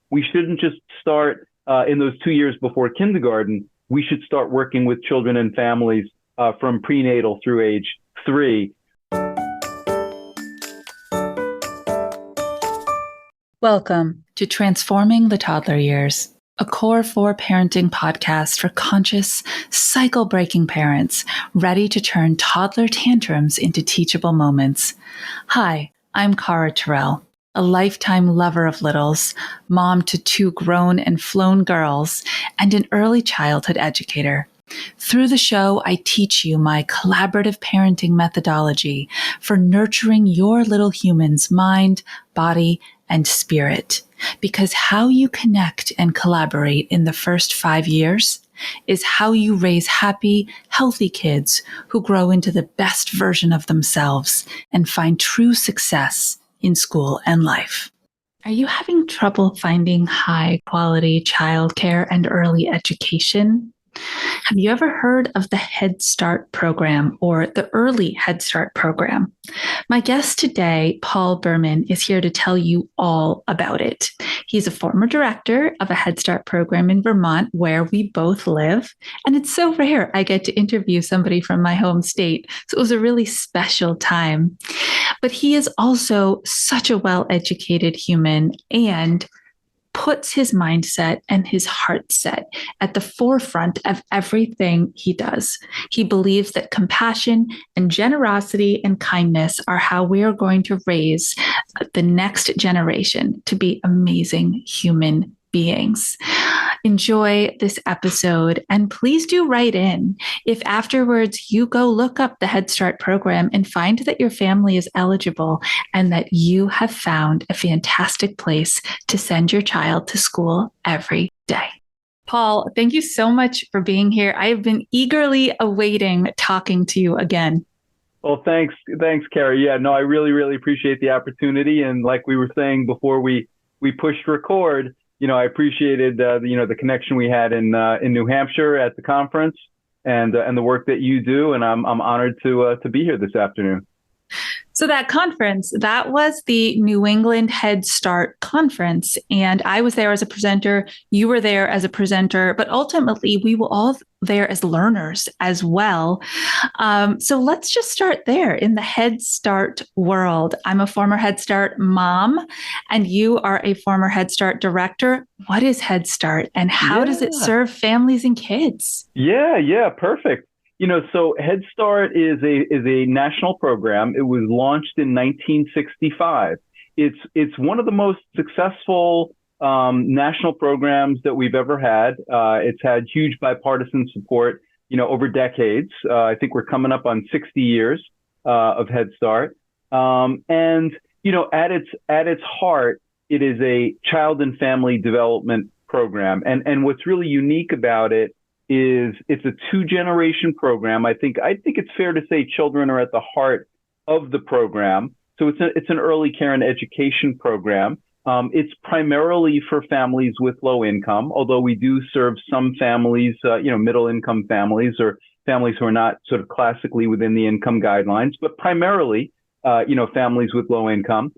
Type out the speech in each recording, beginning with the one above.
we shouldn't just start in those 2 years before kindergarten. We should start working with children and families from prenatal through age 3. Welcome to Transforming the Toddler Years, a Core 4 parenting podcast for conscious, cycle-breaking parents ready to turn toddler tantrums into teachable moments. Hi, I'm Cara Tyrrell, a lifetime lover of littles, mom to 2 grown and flown girls, and an early childhood educator. Through the show, I teach you my collaborative parenting methodology for nurturing your little human's mind, body, and spirit. Because how you connect and collaborate in the first 5 years is how you raise happy, healthy kids who grow into the best version of themselves and find true success in school and life. Are you having trouble finding high-quality childcare and early education? Have you ever heard of the HeadStart program or the Early HeadStart program? My guest today, Paul Behrman, is here to tell you all about it. He's a former director of a HeadStart program in Vermont, where we both live. And it's so rare I get to interview somebody from my home state. So it was a really special time. But he is also such a well-educated human and puts his mindset and his heart set at the forefront of everything he does. He believes that compassion and generosity and kindness are how we are going to raise the next generation to be amazing human beings. Enjoy this episode, and please do write in if afterwards you go look up the Head Start program and find that your family is eligible and that you have found a fantastic place to send your child to school every day. Paul, thank you so much for being here. I have been eagerly awaiting talking to you again. Well, thanks, Cara. Yeah, no, I really appreciate the opportunity. And like we were saying before we pushed record, I appreciated the connection we had in New Hampshire at the conference and the work that you do, and I'm honored to be here this afternoon. So that conference, that was the New England Head Start conference, and I was there as a presenter. You were there as a presenter, but ultimately we were all there as learners as well. So let's just start there in the Head Start world. I'm a former Head Start mom, and you are a former Head Start director. What is Head Start, and how does it serve families and kids? Yeah, perfect. So Head Start is a national program. It was launched in 1965. It's one of the most successful national programs that we've ever had. It's had huge bipartisan support, over decades. I think we're coming up on 60 years of Head Start. And at its heart, it is a child and family development program. And what's really unique about it is it's a 2-generation program. I think it's fair to say children are at the heart of the program. So it's an early care and education program. It's primarily for families with low income, although we do serve some families, middle income families or families who are not sort of classically within the income guidelines, but primarily, families with low income.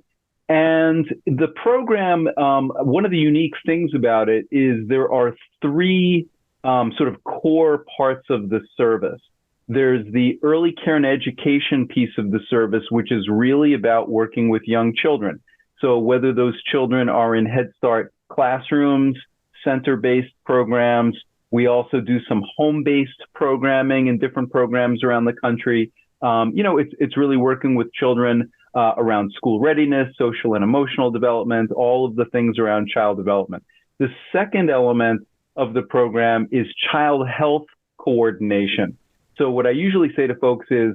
And the program, one of the unique things about it is there are 3 sort of core parts of the service. There's the early care and education piece of the service, which is really about working with young children. So whether those children are in Head Start classrooms, center-based programs, we also do some home-based programming and different programs around the country. It's really working with children around school readiness, social and emotional development, all of the things around child development. The second element of the program is child health coordination. So what I usually say to folks is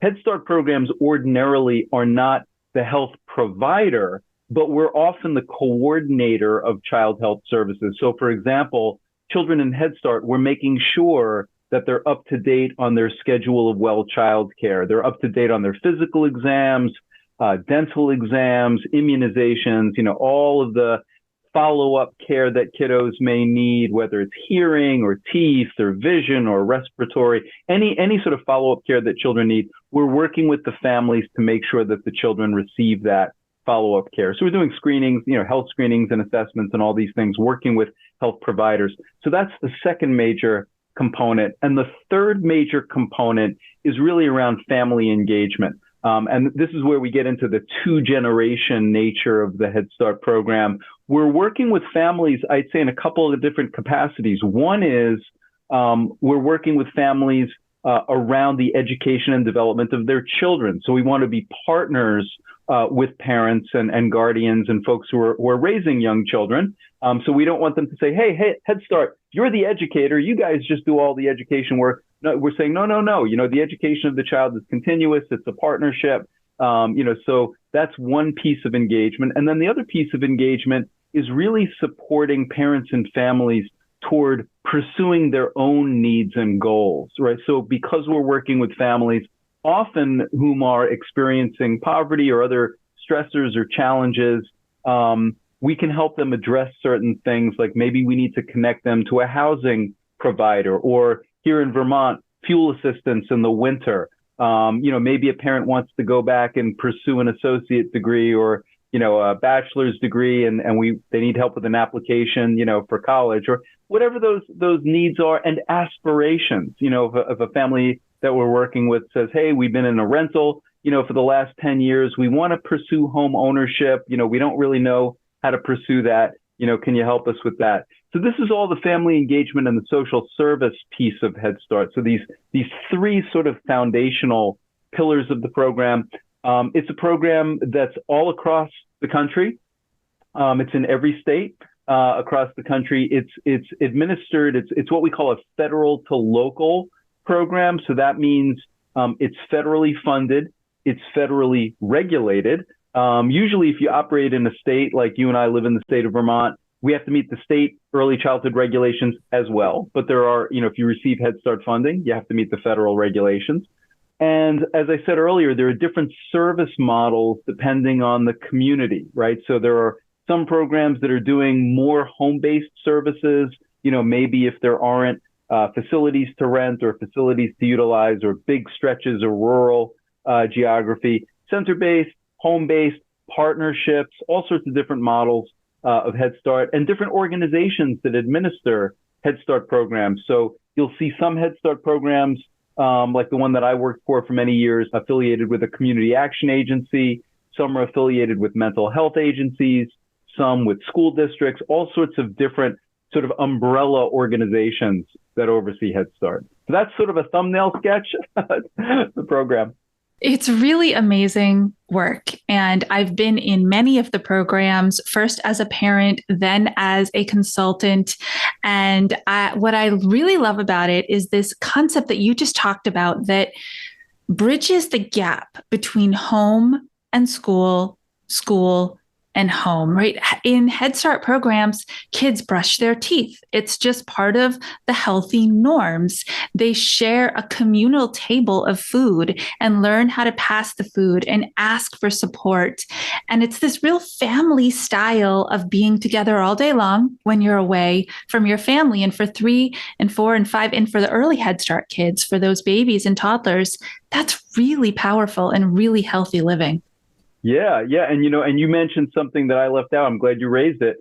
Head Start programs ordinarily are not the health provider, but we're often the coordinator of child health services. So for example, children in Head Start, we're making sure that they're up to date on their schedule of well child care. They're up to date on their physical exams, dental exams, immunizations, all of the follow-up care that kiddos may need, whether it's hearing or teeth or vision or respiratory, any sort of follow-up care that children need. We're working with the families to make sure that the children receive that follow-up care. So we're doing screenings, health screenings and assessments and all these things, working with health providers. So that's the second major component. And the third major component is really around family engagement. And this is where we get into the two-generation nature of the Head Start program. We're working with families, I'd say, in a couple of different capacities. One is we're working with families around the education and development of their children. So we want to be partners with parents and guardians and folks who are raising young children. So we don't want them to say, hey, Head Start, you're the educator. You guys just do all the education work. No, we're saying, no. The education of the child is continuous. It's a partnership. So that's one piece of engagement. And then the other piece of engagement is really supporting parents and families toward pursuing their own needs and goals, right? So because we're working with families, often whom are experiencing poverty or other stressors or challenges, we can help them address certain things, like maybe we need to connect them to a housing provider, or here in Vermont, fuel assistance in the winter. Maybe a parent wants to go back and pursue an associate degree or, a bachelor's degree, and they need help with an application, for college, or whatever those needs are and aspirations. If a family that we're working with says, hey, we've been in a rental, for the last 10 years, we want to pursue home ownership. We don't really know how to pursue that. Can you help us with that? So this is all the family engagement and the social service piece of Head Start. So these three sort of foundational pillars of the program. It's a program that's all across the country. It's in every state across the country. It's administered. It's what we call a federal to local program. So that means it's federally funded. It's federally regulated. Usually, if you operate in a state like you and I live in the state of Vermont, we have to meet the state early childhood regulations as well. But there are, if you receive Head Start funding, you have to meet the federal regulations. And as I said earlier, there are different service models depending on the community, right? So there are some programs that are doing more home-based services, maybe if there aren't facilities to rent or facilities to utilize or big stretches of rural geography, center-based, home-based, partnerships, all sorts of different models of Head Start, and different organizations that administer Head Start programs. So you'll see some Head Start programs, like the one that I worked for many years, affiliated with a community action agency. Some are affiliated with mental health agencies, some with school districts, all sorts of different sort of umbrella organizations that oversee Head Start. So that's sort of a thumbnail sketch of the program. It's really amazing work. And I've been in many of the programs, first as a parent, then as a consultant. And what I really love about it is this concept that you just talked about that bridges the gap between home and school and home, right? In Head Start programs, kids brush their teeth. It's just part of the healthy norms. They share a communal table of food and learn how to pass the food and ask for support. And it's this real family style of being together all day long when you're away from your family. And for 3 and 4 and 5, and for the early Head Start kids, for those babies and toddlers, that's really powerful and really healthy living. Yeah. And, and you mentioned something that I left out. I'm glad you raised it.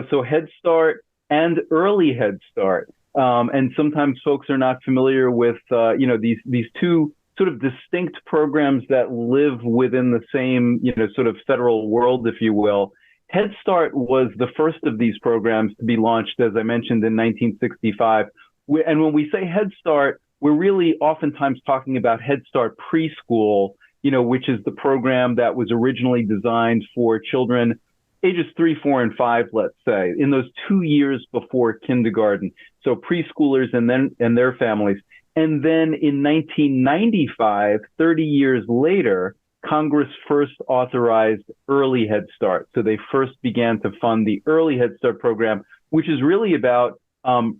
So Head Start and early Head Start. And sometimes folks are not familiar with, these two sort of distinct programs that live within the same, sort of federal world, if you will. Head Start was the first of these programs to be launched, as I mentioned, in 1965. And when we say Head Start, we're really oftentimes talking about Head Start preschool, which is the program that was originally designed for children ages 3, 4, and 5, let's say, in those 2 years before kindergarten. So preschoolers and their families. And then in 1995, 30 years later, Congress first authorized early Head Start. So they first began to fund the early Head Start program, which is really about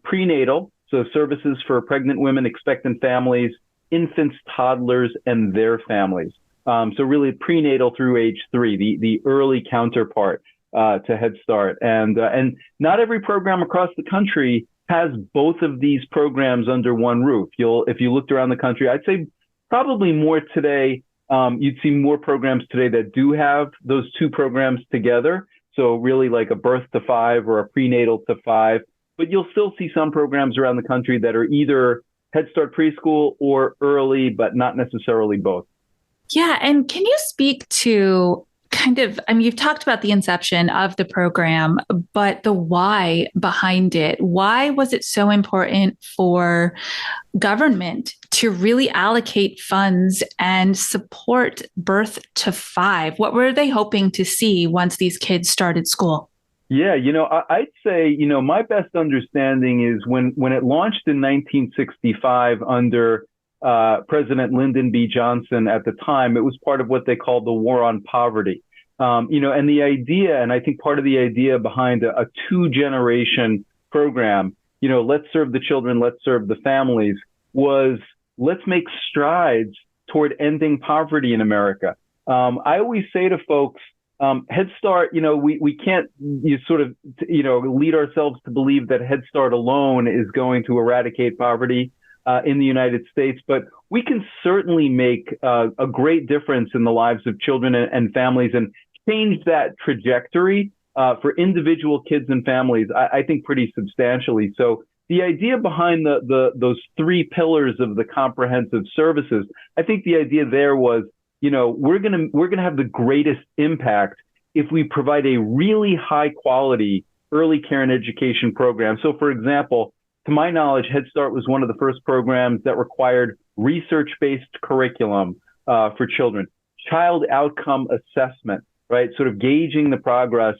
prenatal, so services for pregnant women, expectant families, infants, toddlers, and their families. So really prenatal through age 3, the early counterpart to Head Start. And not every program across the country has both of these programs under one roof. If you looked around the country, I'd say probably more today You'd see more programs today that do have those two programs together. So really like a birth to 5 or a prenatal to 5. But you'll still see some programs around the country that are either Head Start preschool or early, but not necessarily both. Yeah. And can you speak to you've talked about the inception of the program, but the why behind it? Why was it so important for government to really allocate funds and support birth to 5? What were they hoping to see once these kids started school? Yeah, I'd say, my best understanding is when it launched in 1965 under President Lyndon B. Johnson at the time, it was part of what they called the War on Poverty. And the idea, and I think part of the idea behind a 2-generation program, let's serve the children, let's serve the families, was let's make strides toward ending poverty in America. I always say to folks, Head Start, we can't lead ourselves to believe that Head Start alone is going to eradicate poverty in the United States, but we can certainly make a great difference in the lives of children and families and change that trajectory for individual kids and families, I think pretty substantially. So the idea behind those 3 pillars of the comprehensive services, I think the idea there was, we're gonna have the greatest impact if we provide a really high quality early care and education program. So, for example, to my knowledge, Head Start was one of the first programs that required research-based curriculum for children, child outcome assessment, right? Sort of gauging the progress,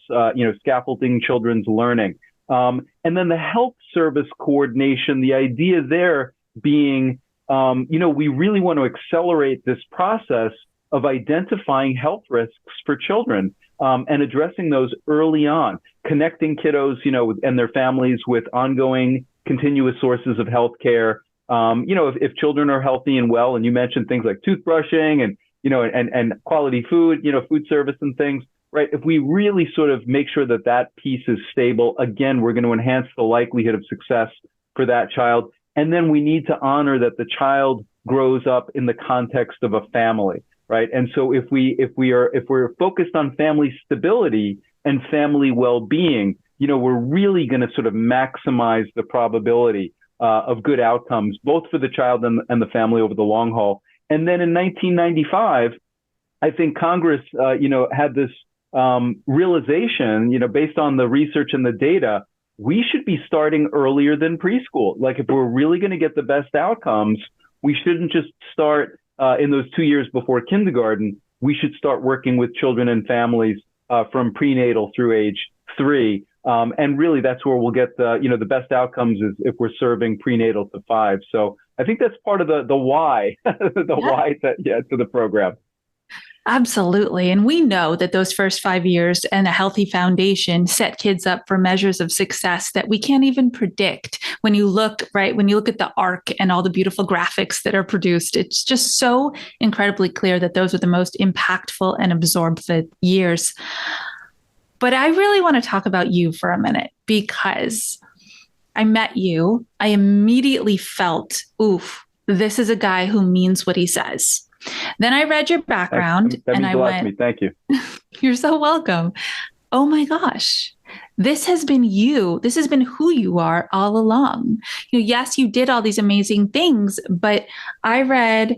scaffolding children's learning, and then the health service coordination. The idea there being, we really want to accelerate this process of identifying health risks for children and addressing those early on, connecting kiddos, and their families with ongoing continuous sources of health care. If children are healthy and well, and you mentioned things like toothbrushing and quality food, food service and things, right? If we really sort of make sure that piece is stable, again, we're going to enhance the likelihood of success for that child. And then we need to honor that the child grows up in the context of a family. Right. And so if we're focused on family stability and family well-being, we're really going to sort of maximize the probability of good outcomes, both for the child and the family over the long haul. And then in 1995, I think Congress, had this realization, based on the research and the data, we should be starting earlier than preschool. Like if we're really going to get the best outcomes, we shouldn't just start in those 2 years before kindergarten. We should start working with children and families from prenatal through age 3. And really, that's where we'll get the best outcomes is if we're serving prenatal to 5. So I think that's part of the why, why to the program. Absolutely. And we know that those first 5 years and a healthy foundation set kids up for measures of success that we can't even predict. When you look at the arc and all the beautiful graphics that are produced, it's just so incredibly clear that those are the most impactful and absorptive years. But I really want to talk about you for a minute, because I met you. I immediately felt, oof, this is a guy who means what he says. Then I read your background and I went, me. Thank you. You're so welcome. Oh my gosh. This has been you. This has been who you are all along. Yes, you did all these amazing things, but I read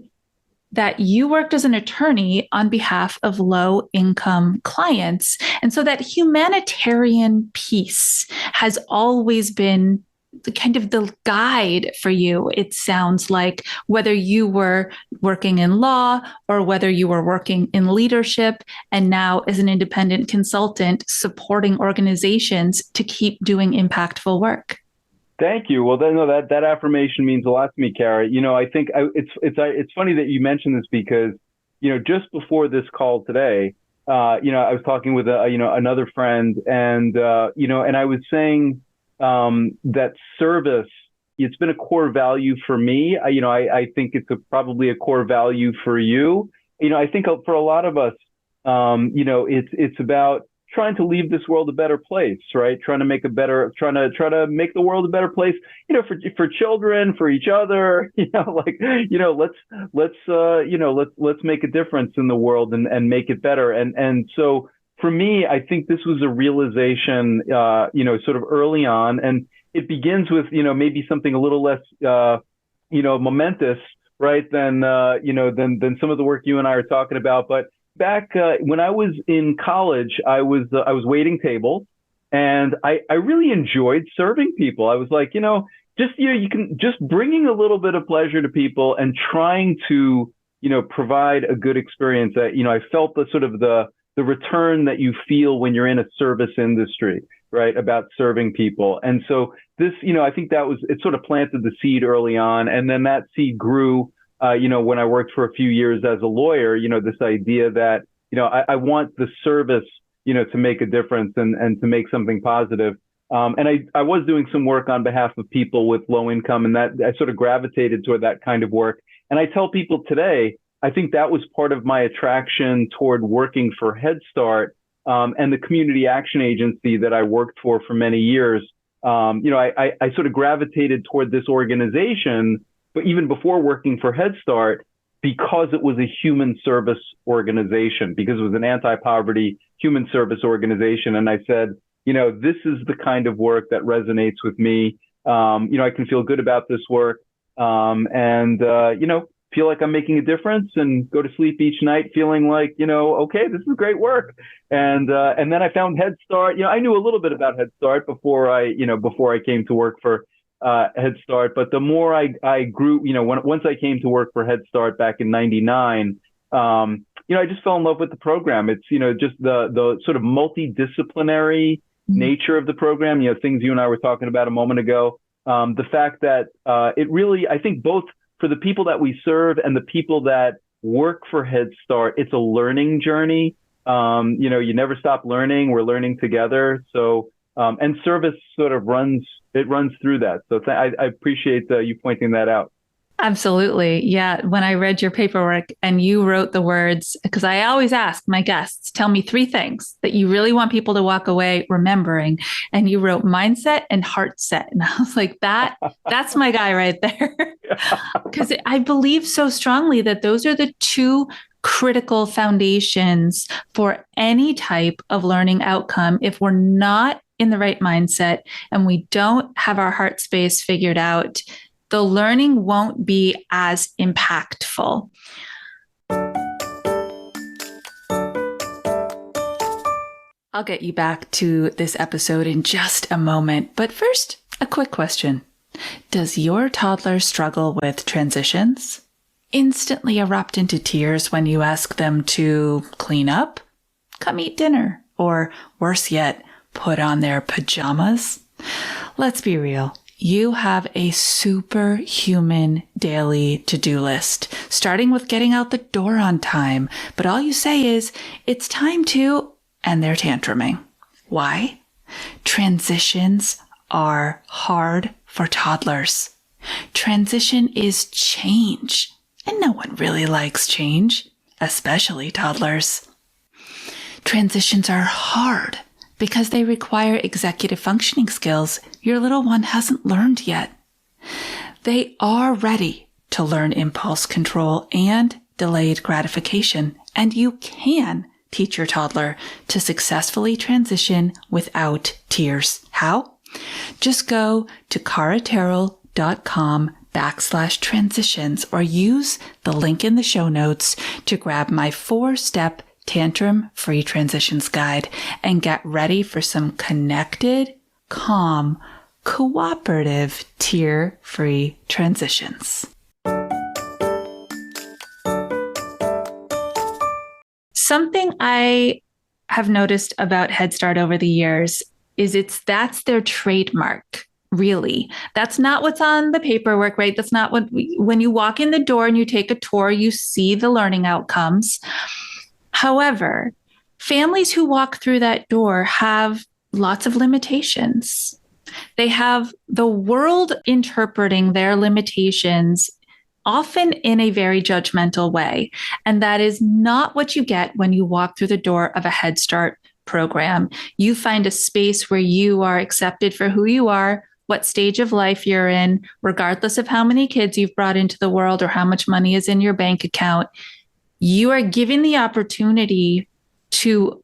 that you worked as an attorney on behalf of low-income clients. And so that humanitarian piece has always been the guide for you. It sounds like, whether you were working in law or whether you were working in leadership, and now as an independent consultant supporting organizations to keep doing impactful work. Thank you. Well, that affirmation means a lot to me, Cara. I think it's funny that you mentioned this, because just before this call today, I was talking with another friend, and and I was saying that service, it's been a core value for me. I think it's probably a core value for you. I think for a lot of us, it's about trying to leave this world a better place, right? Trying to make the world a better place, for children, for each other, let's make a difference in the world and make it better. And so for me, I think this was a realization, sort of early on, and it begins with, maybe something a little less, momentous, right? Than some of the work you and I are talking about. But back when I was in college, I was waiting tables, and I really enjoyed serving people. I was like, you can just bringing a little bit of pleasure to people and trying to, provide a good experience. That, I felt the sort of the return that you feel when you're in a service industry, right? About serving people. And so this, I think it sort of planted the seed early on. And then that seed grew, when I worked for a few years as a lawyer, this idea that, I want the service, to make a difference and to make something positive. And I was doing some work on behalf of people with low income, and that I sort of gravitated toward that kind of work. And I tell people today, I think that was part of my attraction toward working for HeadStart, and the community action agency that I worked for many years. I sort of gravitated toward this organization, but even before working for HeadStart, because it was a human service organization, because it was an anti-poverty human service organization. And I said, this is the kind of work that resonates with me. I can feel good about this work, and feel like I'm making a difference, and go to sleep each night feeling like, okay, this is great work. And then I found HeadStart. I knew a little bit about HeadStart before I came to work for HeadStart. But the more I grew, once I came to work for HeadStart back in '99, I just fell in love with the program. It's, just the sort of multidisciplinary nature of the program, things you and I were talking about a moment ago. The fact that it really, I think, both for the people that we serve and the people that work for HeadStart, it's a learning journey. You never stop learning. We're learning together. So, and service sort of runs through that. So I appreciate you pointing that out. Absolutely. Yeah. When I read your paperwork and you wrote the words, because I always ask my guests, tell me 3 things that you really want people to walk away remembering. And you wrote mindset and heartset. And I was like, that's my guy right there. Because I believe so strongly that those are the 2 critical foundations for any type of learning outcome. If we're not in the right mindset and we don't have our heart space figured out, the learning won't be as impactful. I'll get you back to this episode in just a moment. But first, a quick question. Does your toddler struggle with transitions? Instantly erupt into tears when you ask them to clean up, come eat dinner, or worse yet, put on their pajamas? Let's be real. You have a superhuman daily to-do list, starting with getting out the door on time. But all you say is, it's time to, and they're tantruming. Why? Transitions are hard for toddlers. Transition is change, and no one really likes change, especially toddlers. Transitions are hard because they require executive functioning skills your little one hasn't learned yet. They are ready to learn impulse control and delayed gratification, and you can teach your toddler to successfully transition without tears. How? Just go to caratyrrell.com/transitions or use the link in the show notes to grab my 4-step tantrum-free transitions guide and get ready for some connected, calm, cooperative, tear-free transitions. Something I have noticed about HeadStart over the years is that's their trademark. Really. That's not what's on the paperwork, right? That's not when you walk in the door and you take a tour, you see the learning outcomes. However, families who walk through that door have lots of limitations. They have the world interpreting their limitations often in a very judgmental way. And that is not what you get when you walk through the door of a HeadStart program. You find a space where you are accepted for who you are, what stage of life you're in, regardless of how many kids you've brought into the world or how much money is in your bank account. You are given the opportunity to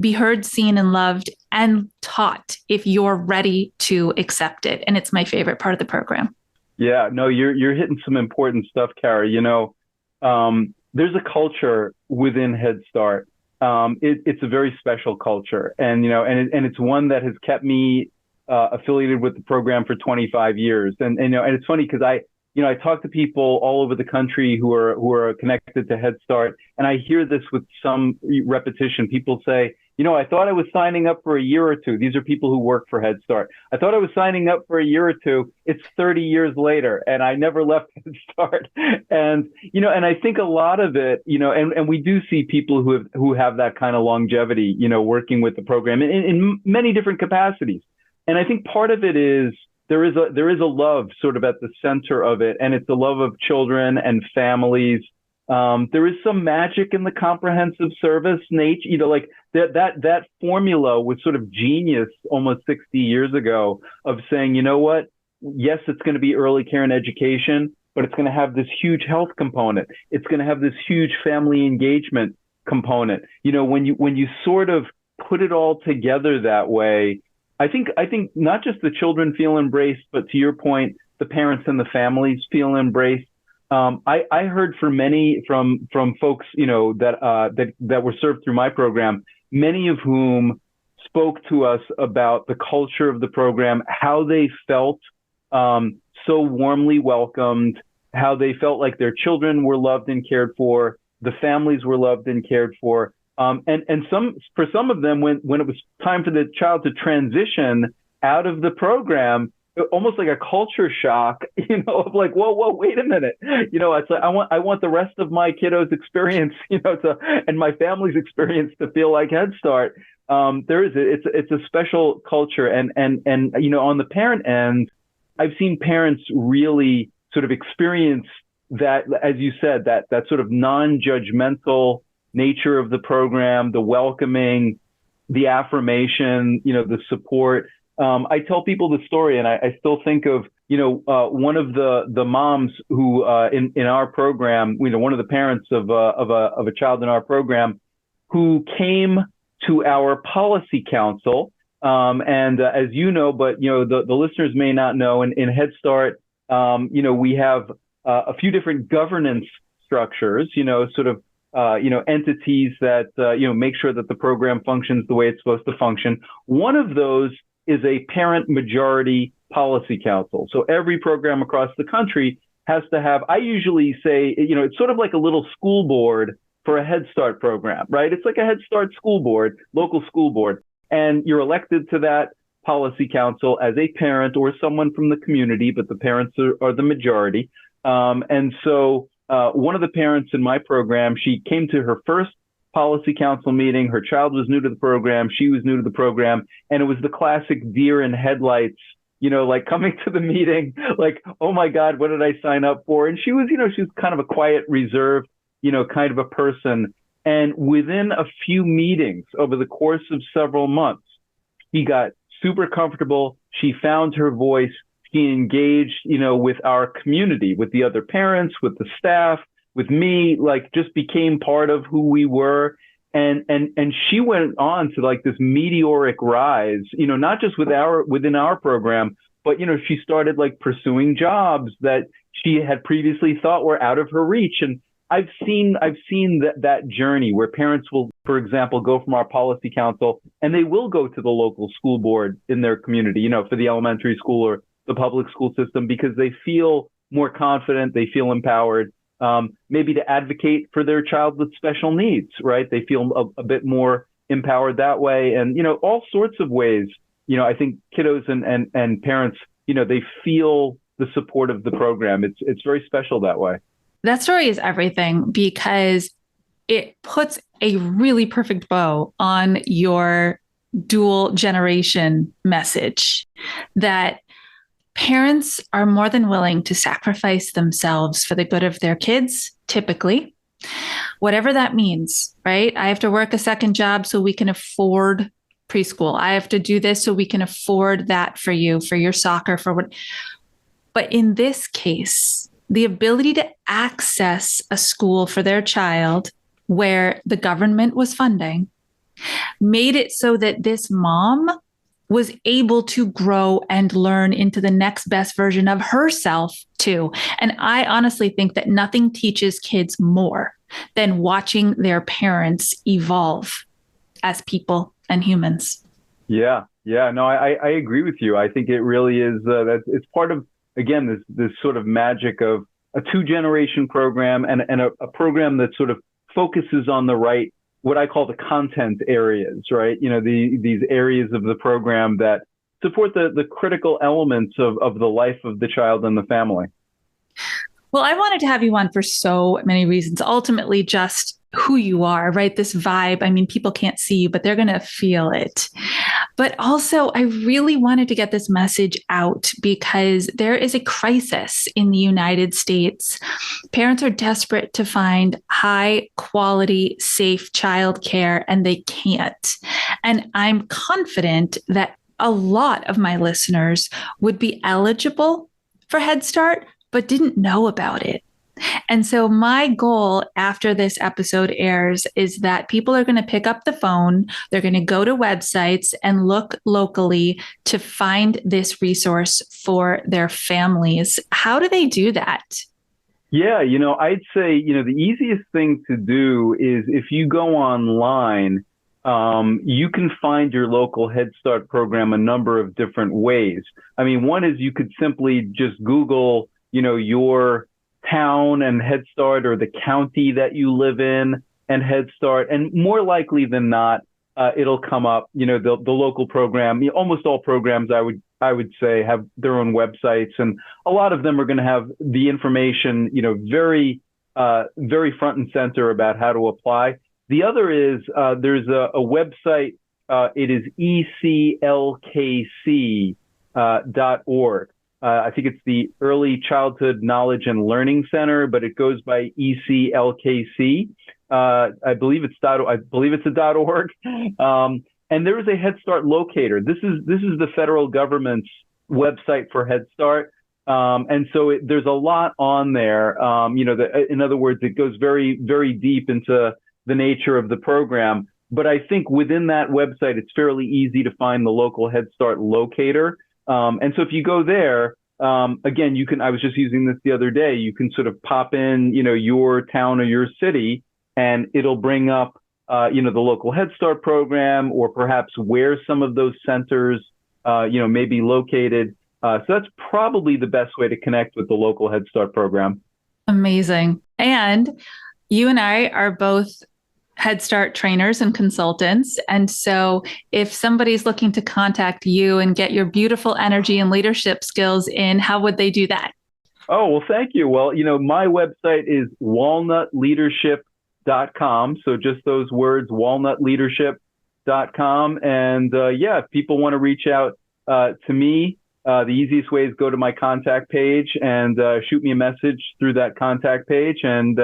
be heard, seen, and loved and taught if you're ready to accept it. And it's my favorite part of the program. Yeah, no, you're hitting some important stuff, Cara. There's a culture within Head Start. It's a very special culture, and it's one that has kept me affiliated with the program for 25 years. And it's funny because I talk to people all over the country who are connected to Head Start, and I hear this with some repetition. People say, I thought I was signing up for a year or two. These are people who work for Head Start. I thought I was signing up for a year or two. It's 30 years later, and I never left Head Start. And I think a lot of it, and we do see people who have that kind of longevity, working with the program in many different capacities. And I think part of it is there is a love sort of at the center of it, and it's a love of children and families. There is some magic in the comprehensive service nature, like that formula was sort of genius almost 60 years ago of saying, what? Yes, it's going to be early care and education, but it's going to have this huge health component. It's going to have this huge family engagement component. When you sort of put it all together that way, I think not just the children feel embraced, but to your point, the parents and the families feel embraced. I heard from folks, that were served through my program, many of whom spoke to us about the culture of the program, how they felt so warmly welcomed, how they felt like their children were loved and cared for, the families were loved and cared for. And for some of them, when it was time for the child to transition out of the program, almost like a culture shock, of like, whoa, wait a minute. It's like, I want the rest of my kiddos' experience, and my family's experience to feel like Head Start. It's a special culture. And on the parent end, I've seen parents really sort of experience that, as you said, that sort of non-judgmental nature of the program, the welcoming, the affirmation, the support. I tell people the story, and I still think of, one of the moms who, in our program, one of the parents of a child in our program who came to our policy council. And as you know, but, the listeners may not know, in Head Start, we have a few different governance structures, sort of, entities that, make sure that the program functions the way it's supposed to function. One of those is a parent majority policy council. So every program across the country has to have, I usually say, it's sort of like a little school board for a Head Start program, right? It's like a Head Start school board, local school board. And you're elected to that policy council as a parent or someone from the community, but the parents are the majority. And so one of the parents in my program, she came to her first policy council meeting. Her child was new to the program. She was new to the program. And it was the classic deer in headlights, like coming to the meeting, like, oh my God, what did I sign up for? And she was kind of a quiet, reserved, kind of a person. And within a few meetings over the course of several months, she got super comfortable. She found her voice. She engaged, with our community, with the other parents, with the staff, with me, like just became part of who we were. And she went on to like this meteoric rise, not just within our program, but, she started like pursuing jobs that she had previously thought were out of her reach. And I've seen that journey where parents will, for example, go from our policy council and they will go to the local school board in their community, for the elementary school or the public school system, because they feel more confident, they feel empowered, maybe to advocate for their child with special needs, right? They feel a bit more empowered that way. And, all sorts of ways, I think kiddos and parents, they feel the support of the program. It's very special that way. That story is everything because it puts a really perfect bow on your dual generation message that parents are more than willing to sacrifice themselves for the good of their kids, typically, Whatever that means, right? I have to work a second job so we can afford preschool. I have to do this so we can afford that for you, for your soccer, for what. But in this case, the ability to access a school for their child where the government was funding made it so that this mom was able to grow and learn into the next best version of herself too. And I honestly think that nothing teaches kids more than watching their parents evolve as people and humans. Yeah. Yeah. No, I agree with you. I think it really is that it's part of, again, this sort of magic of a 2-generation program and a program that sort of focuses on the right, what I call the content areas, right? These areas of the program that support the critical elements of the life of the child and the family. Well, I wanted to have you on for so many reasons. Ultimately, just who you are, right? This vibe. I mean, people can't see you, but they're going to feel it. But also, I really wanted to get this message out because there is a crisis in the United States. Parents are desperate to find high quality, safe childcare, and they can't. And I'm confident that a lot of my listeners would be eligible for Head Start, but didn't know about it. And so my goal after this episode airs is that people are going to pick up the phone, they're going to go to websites and look locally to find this resource for their families. How do they do that? Yeah, I'd say, the easiest thing to do is if you go online, you can find your local Head Start program a number of different ways. I mean, one is you could simply just Google, your town and Head Start, or the county that you live in and Head Start, and more likely than not, it'll come up. The local program. Almost all programs, I would say, have their own websites, and a lot of them are going to have the information, very very front and center about how to apply. The other is there's a website. It is eclkc.org. I think it's the Early Childhood Knowledge and Learning Center, but it goes by ECLKC. I believe it's a .org. And there is a Head Start locator. This is the federal government's website for Head Start. And so there's a lot on there. In other words, it goes very, very deep into the nature of the program. But I think within that website, it's fairly easy to find the local Head Start locator. And so if you go there, again, I was just using this the other day, you can sort of pop in, your town or your city, and it'll bring up, the local Head Start program, or perhaps where some of those centers, may be located. So that's probably the best way to connect with the local Head Start program. Amazing. And you and I are both Head Start trainers and consultants. And so if somebody's looking to contact you and get your beautiful energy and leadership skills in, how would they do that? Oh, well, thank you. Well, my website is walnutleadership.com. So just those words, walnutleadership.com. And if people want to reach out to me, the easiest way is go to my contact page and shoot me a message through that contact page. And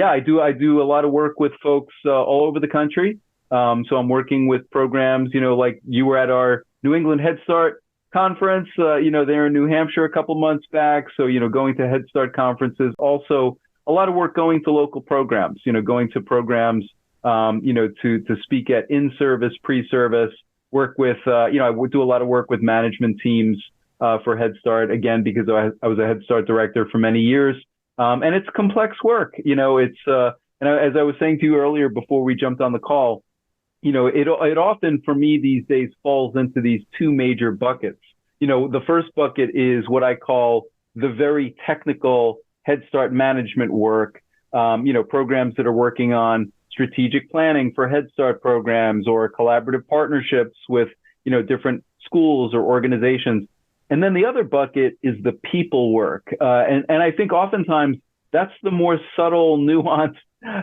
I do a lot of work with folks all over the country. So I'm working with programs, like you were at our New England Head Start conference, there in New Hampshire a couple months back. So, going to Head Start conferences. Also, a lot of work going to local programs, going to programs, to speak at in-service, pre-service, work with, I would do a lot of work with management teams for Head Start, again, because I was a Head Start director for many years. And it's complex work, it's, and as I was saying to you earlier before we jumped on the call, it often for me these days falls into these two major buckets. The first bucket is what I call the very technical Head Start management work, programs that are working on strategic planning for Head Start programs or collaborative partnerships with, different schools or organizations. And then the other bucket is the people work. And I think oftentimes that's the more subtle, nuanced,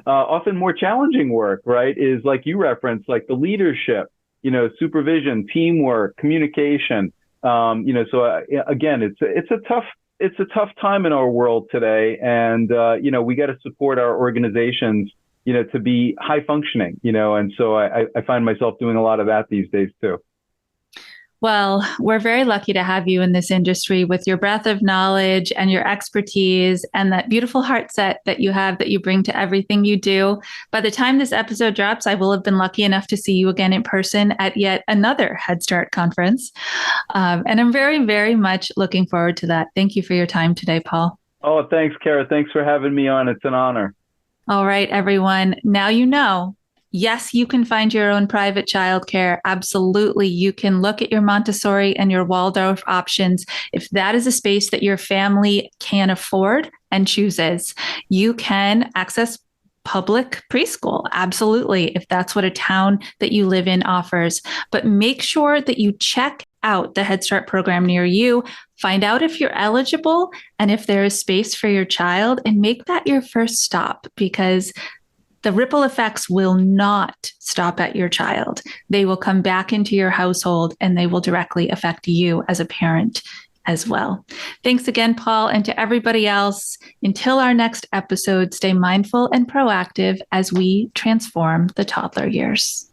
often more challenging work, right? Is like you referenced, like the leadership, supervision, teamwork, communication. So again, it's a it's a tough time in our world today, and we got to support our organizations, to be high functioning, and so I find myself doing a lot of that these days too. Well, we're very lucky to have you in this industry with your breadth of knowledge and your expertise and that beautiful heart set that you have that you bring to everything you do. By the time this episode drops, I will have been lucky enough to see you again in person at yet another HeadStart conference. And I'm very, very much looking forward to that. Thank you for your time today, Paul. Oh, thanks, Cara. Thanks for having me on. It's an honor. All right, everyone. Now you know. Yes, you can find your own private childcare. Absolutely. You can look at your Montessori and your Waldorf options. If that is a space that your family can afford and chooses, you can access public preschool. Absolutely. If that's what a town that you live in offers. But make sure that you check out the Head Start program near you. Find out if you're eligible and if there is space for your child, and make that your first stop, because the ripple effects will not stop at your child. They will come back into your household and they will directly affect you as a parent as well. Thanks again, Paul, and to everybody else. Until our next episode, stay mindful and proactive as we transform the toddler years.